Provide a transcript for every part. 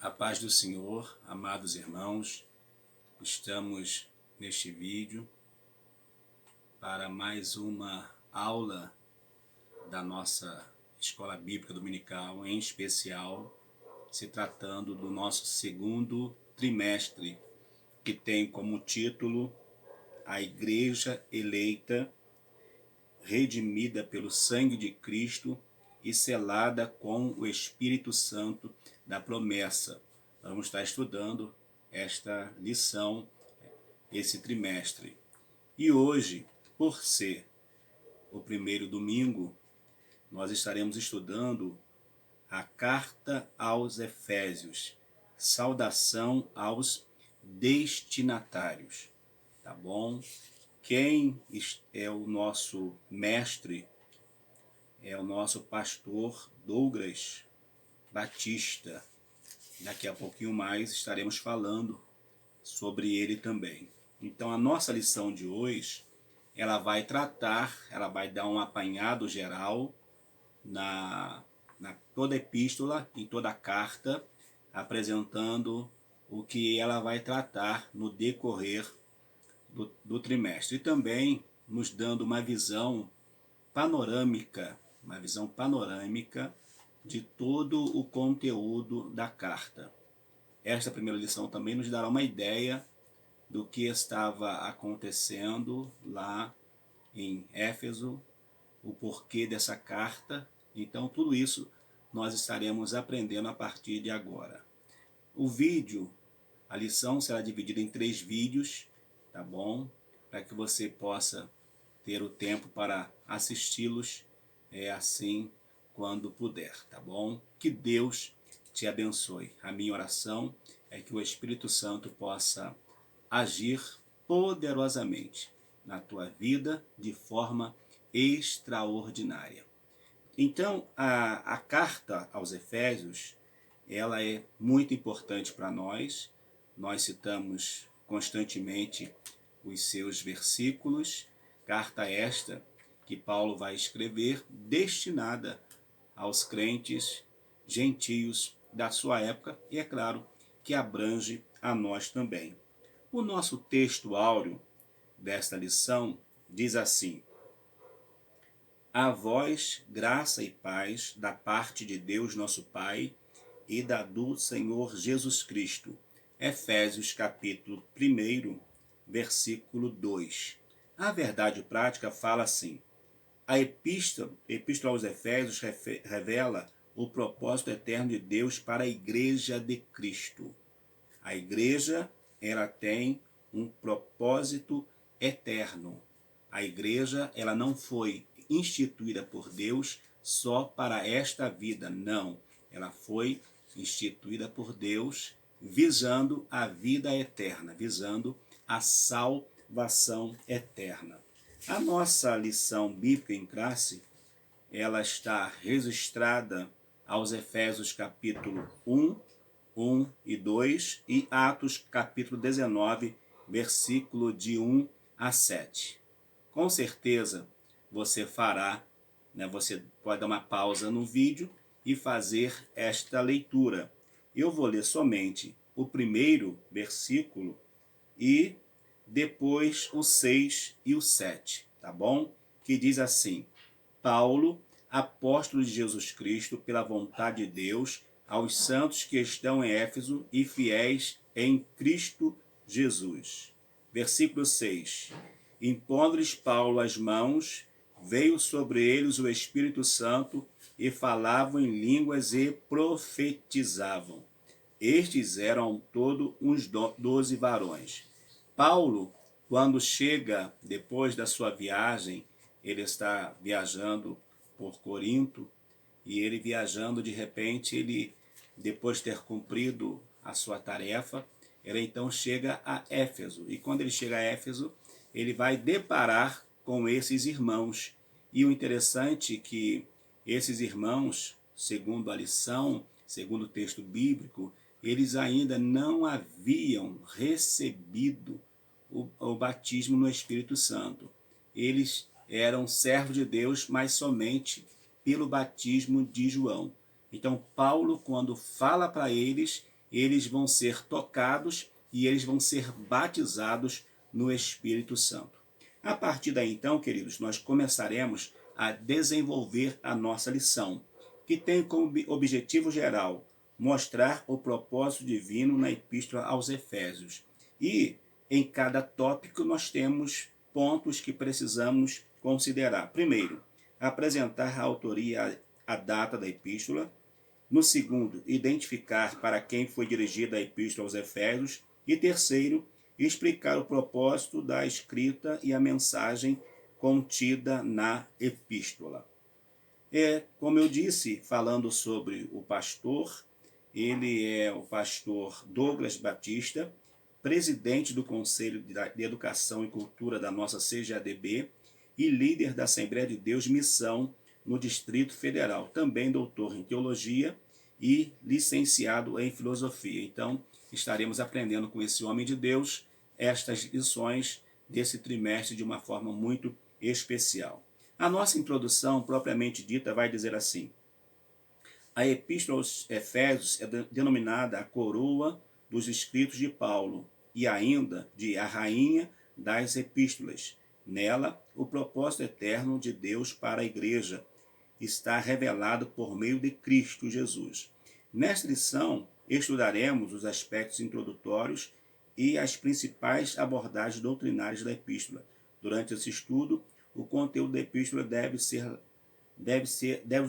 A paz do Senhor, amados irmãos, estamos neste vídeo para mais uma aula da nossa Escola Bíblica Dominical, em especial se tratando do nosso segundo trimestre, que tem como título A Igreja Eleita, redimida pelo sangue de Cristo e selada com o Espírito Santo da promessa. Vamos estar estudando esta lição, esse trimestre. E hoje, por ser o primeiro domingo, nós estaremos estudando a Carta aos Efésios, saudação aos destinatários, tá bom? Quem é o nosso mestre é o nosso pastor Douglas Batista. Daqui a pouquinho mais estaremos falando sobre ele também. Então a nossa lição de hoje, ela vai dar um apanhado geral na toda a epístola, em toda a carta, apresentando o que ela vai tratar no decorrer do trimestre. E também nos dando uma visão panorâmica de todo o conteúdo da carta. Esta primeira lição também nos dará uma ideia do que estava acontecendo lá em Éfeso, o porquê dessa carta. Então, tudo isso nós estaremos aprendendo a partir de agora. A lição será dividida em 3 vídeos, tá bom? Para que você possa ter o tempo para assisti-los assim quando puder, tá bom? Que Deus te abençoe. A minha oração é que o Espírito Santo possa agir poderosamente na tua vida de forma extraordinária. Então, a carta aos Efésios, ela é muito importante para nós. Nós citamos constantemente os seus versículos. Carta esta que Paulo vai escrever, destinada aos crentes gentios da sua época, e é claro que abrange a nós também. O nosso texto áureo desta lição diz assim: a vós graça e paz da parte de Deus nosso Pai e da do Senhor Jesus Cristo. Efésios capítulo 1, versículo 2. A verdade prática fala assim: a epístola aos Efésios revela o propósito eterno de Deus para a igreja de Cristo. A igreja, ela tem um propósito eterno. A igreja, ela não foi instituída por Deus só para esta vida, não. Ela foi instituída por Deus visando a vida eterna, visando a salvação eterna. A nossa lição bíblica em classe, ela está registrada aos Efésios capítulo 1 e 2 e Atos capítulo 19, versículo de 1 a 7. Com certeza você fará, você pode dar uma pausa no vídeo e fazer esta leitura. Eu vou ler somente o primeiro versículo e depois o 6 e o 7, tá bom? Que diz assim: Paulo, apóstolo de Jesus Cristo, pela vontade de Deus, aos santos que estão em Éfeso e fiéis em Cristo Jesus. Versículo 6. Impondo-lhes Paulo as mãos, veio sobre eles o Espírito Santo e falavam em línguas e profetizavam. Estes eram ao todo uns 12 varões. Paulo, quando chega depois da sua viagem, ele está viajando por Corinto, e ele viajando, de repente, depois de ter cumprido a sua tarefa, ele então chega a Éfeso. E quando ele chega a Éfeso, ele vai deparar com esses irmãos. E o interessante é que esses irmãos, segundo a lição, segundo o texto bíblico, eles ainda não haviam recebido o batismo no Espírito Santo. Eles eram servos de Deus, mas somente pelo batismo de João. Então Paulo, quando fala para eles, eles vão ser tocados e eles vão ser batizados no Espírito Santo. A partir daí, então, queridos, nós começaremos a desenvolver a nossa lição, que tem como objetivo geral mostrar o propósito divino na Epístola aos Efésios. E em cada tópico nós temos pontos que precisamos considerar. Primeiro, apresentar a autoria, a data da epístola. No segundo, identificar para quem foi dirigida a epístola aos Efésios. E terceiro, explicar o propósito da escrita e a mensagem contida na epístola. Como eu disse, falando sobre o pastor, ele é o pastor Douglas Batista, presidente do Conselho de Educação e Cultura da nossa CGADB e líder da Assembleia de Deus Missão no Distrito Federal. Também doutor em Teologia e licenciado em Filosofia. Então, estaremos aprendendo com esse homem de Deus estas lições desse trimestre de uma forma muito especial. A nossa introdução, propriamente dita, vai dizer assim: a Epístola aos Efésios é denominada a coroa dos escritos de Paulo e ainda de a rainha das epístolas. Nela, o propósito eterno de Deus para a igreja está revelado por meio de Cristo Jesus. Nesta lição, estudaremos os aspectos introdutórios e as principais abordagens doutrinárias da epístola. Durante esse estudo, o conteúdo da epístola deve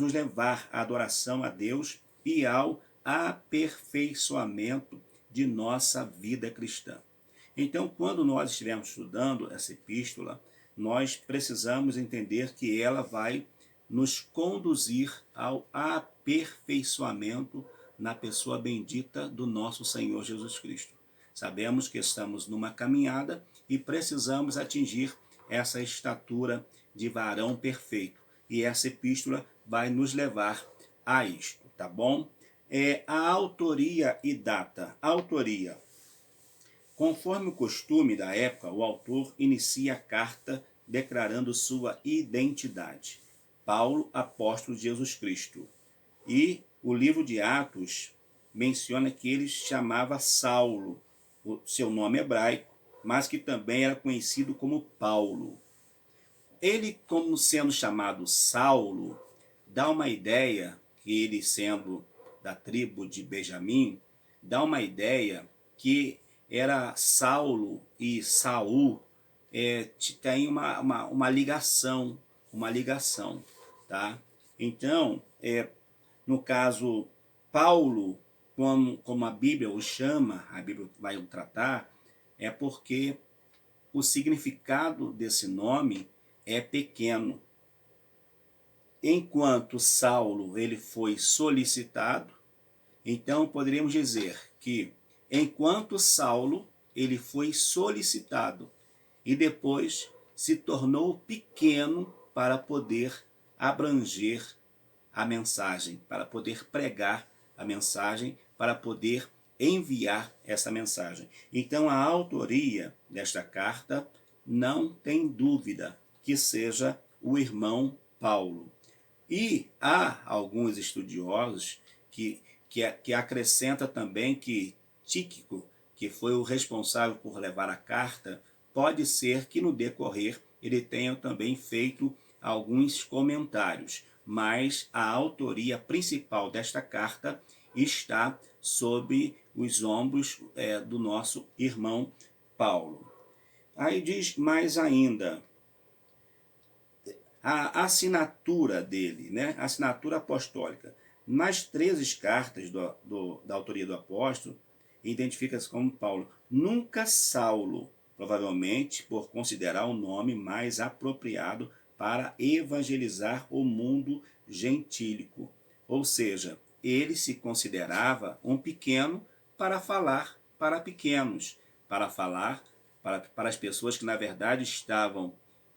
nos levar à adoração a Deus e ao aperfeiçoamento de nossa vida cristã. Então, quando nós estivermos estudando essa epístola, nós precisamos entender que ela vai nos conduzir ao aperfeiçoamento na pessoa bendita do nosso Senhor Jesus Cristo. Sabemos que estamos numa caminhada e precisamos atingir essa estatura de varão perfeito. E essa epístola vai nos levar a isto, tá bom? A autoria e data. Autoria. Conforme o costume da época, o autor inicia a carta declarando sua identidade. Paulo, apóstolo de Jesus Cristo. E o livro de Atos menciona que ele chamava Saulo, o seu nome hebraico, mas que também era conhecido como Paulo. Ele, como sendo chamado Saulo, dá uma ideia que ele, sendo da tribo de Benjamim, dá uma ideia que era Saulo e Saul, tem uma ligação, tá? Então, no caso, Paulo, como a Bíblia o chama, a Bíblia vai o tratar, é porque o significado desse nome é pequeno. Enquanto Saulo ele foi solicitado, então poderíamos dizer que enquanto Saulo ele foi solicitado e depois se tornou pequeno para poder abranger a mensagem, para poder pregar a mensagem, para poder enviar essa mensagem. Então a autoria desta carta não tem dúvida que seja o irmão Paulo. E há alguns estudiosos que acrescentam também que Tíquico, que foi o responsável por levar a carta, pode ser que no decorrer ele tenha também feito alguns comentários, mas a autoria principal desta carta está sob os ombros do nosso irmão Paulo. Aí diz mais ainda, a assinatura dele, né? A assinatura apostólica. Nas 13 cartas da autoria do apóstolo, identifica-se como Paulo. Nunca Saulo, provavelmente por considerar o nome mais apropriado para evangelizar o mundo gentílico. Ou seja, ele se considerava um pequeno para falar para pequenos, para falar para as pessoas que na verdade estavam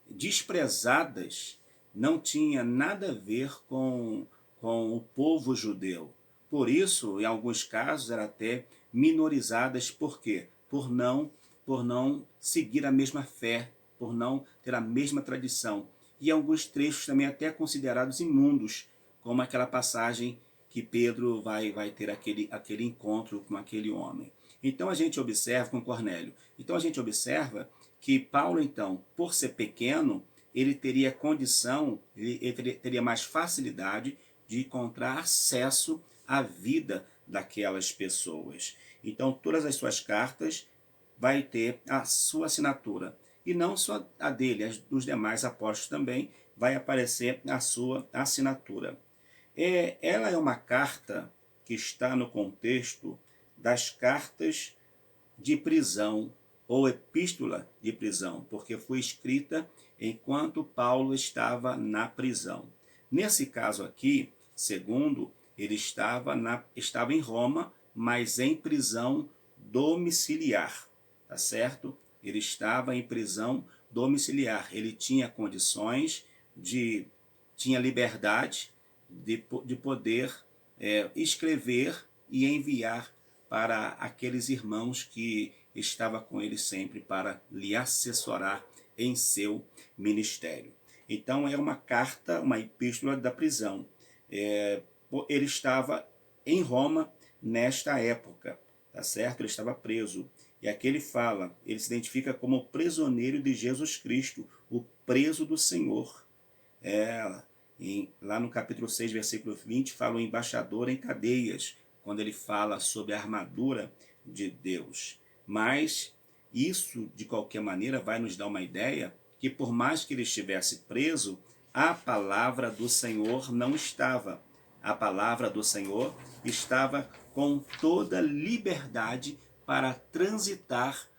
desprezadas, não tinha nada a ver com o povo judeu. Por isso, em alguns casos, eram até minorizadas. Por quê? Por não seguir a mesma fé, por não ter a mesma tradição. E alguns trechos também até considerados imundos, como aquela passagem que Pedro vai ter aquele encontro com aquele homem. Então a gente observa com Cornélio. Então a gente observa que Paulo, então, por ser pequeno, ele teria condição, ele teria mais facilidade de encontrar acesso à vida daquelas pessoas. Então todas as suas cartas vai ter a sua assinatura. E não só a dele, as dos demais apóstolos também vai aparecer a sua assinatura. Ela é uma carta que está no contexto das cartas de prisão ou epístola de prisão, porque foi escrita enquanto Paulo estava na prisão. Nesse caso aqui, segundo, ele estava em Roma, mas em prisão domiciliar, tá certo? Ele estava em prisão domiciliar, ele tinha condições tinha liberdade de poder escrever e enviar para aqueles irmãos que estava com ele sempre para lhe assessorar em seu ministério. Então é uma carta, uma epístola da prisão. Ele estava em Roma nesta época, tá certo? Ele estava preso. E aqui ele fala, ele se identifica como prisioneiro de Jesus Cristo, o preso do Senhor. Lá no capítulo 6, versículo 20, fala o embaixador em cadeias, quando ele fala sobre a armadura de Deus. Mas isso, de qualquer maneira, vai nos dar uma ideia que por mais que ele estivesse preso, a palavra do Senhor não estava. A palavra do Senhor estava com toda liberdade para transitar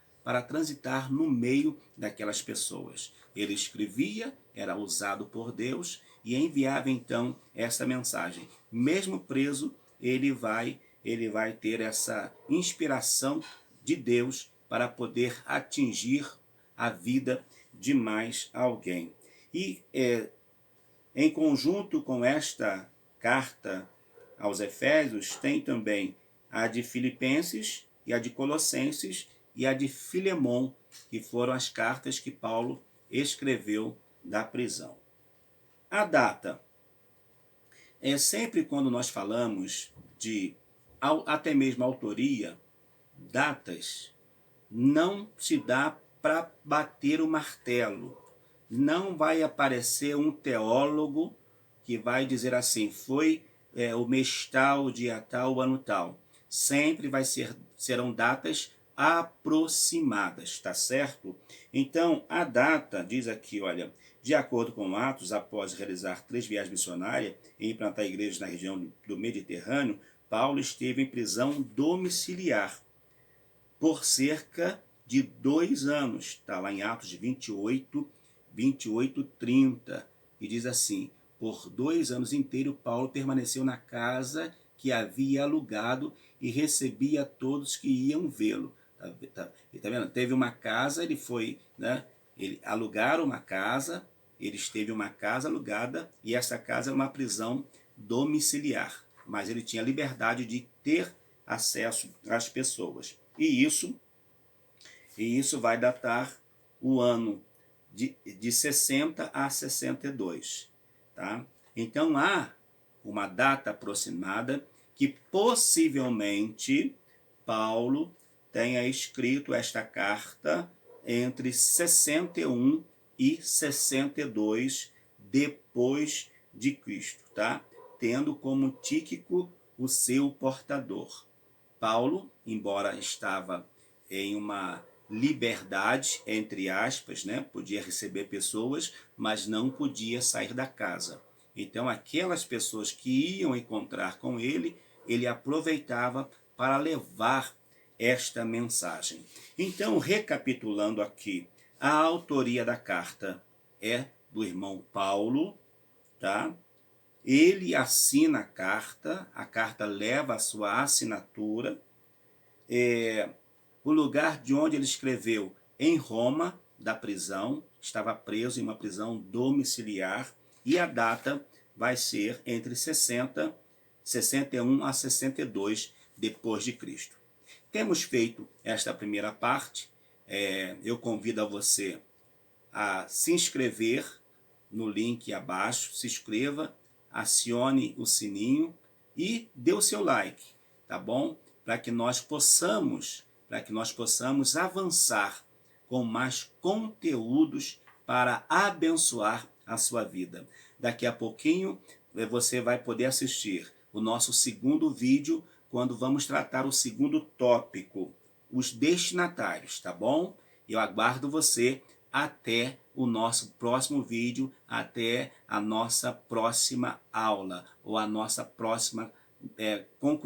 no meio daquelas pessoas. Ele escrevia, era usado por Deus e enviava então essa mensagem. Mesmo preso, ele vai ter essa inspiração de Deus para poder atingir a vida de mais alguém. E em conjunto com esta carta aos Efésios, tem também a de Filipenses e a de Colossenses e a de Filemon, que foram as cartas que Paulo escreveu da prisão. A data. Sempre quando nós falamos de até mesmo autoria, datas, não se dá para bater o martelo. Não vai aparecer um teólogo que vai dizer assim, foi o mês tal, dia tal, ano tal. Sempre serão datas aproximadas, tá certo? Então, a data, diz aqui, olha, de acordo com Atos, após realizar 3 viagens missionárias e implantar igrejas na região do Mediterrâneo, Paulo esteve em prisão domiciliar por cerca de 2 anos. Está lá em Atos de 28, 30. E diz assim, por 2 anos inteiros, Paulo permaneceu na casa que havia alugado e recebia todos que iam vê-lo. Tá vendo? Teve uma casa, ele foi, né? Alugaram uma casa, eles teve uma casa alugada e essa casa era uma prisão domiciliar. Mas ele tinha liberdade de ter acesso às pessoas. E isso vai datar o ano de 60 a 62. Tá? Então há uma data aproximada que possivelmente Paulo tenha escrito esta carta entre 61 e 62 depois de Cristo, tá? Tendo como Tíquico o seu portador. Paulo, embora estava em uma liberdade, entre aspas, né? Podia receber pessoas, mas não podia sair da casa. Então aquelas pessoas que iam encontrar com ele aproveitava para levar esta mensagem. Então, recapitulando aqui, a autoria da carta é do irmão Paulo, tá? Ele assina a carta leva a sua assinatura. O lugar de onde ele escreveu, em Roma, da prisão, estava preso em uma prisão domiciliar, e a data vai ser entre 61 a 62 depois de Cristo. Temos feito esta primeira parte. Eu convido a você a se inscrever no link abaixo, se inscreva, acione o sininho e dê o seu like, tá bom? Para que nós possamos avançar com mais conteúdos para abençoar a sua vida. Daqui a pouquinho você vai poder assistir o nosso segundo vídeo, quando vamos tratar o segundo tópico, os destinatários, tá bom? Eu aguardo você até o nosso próximo vídeo, até a nossa próxima aula, ou a nossa próxima conclusão.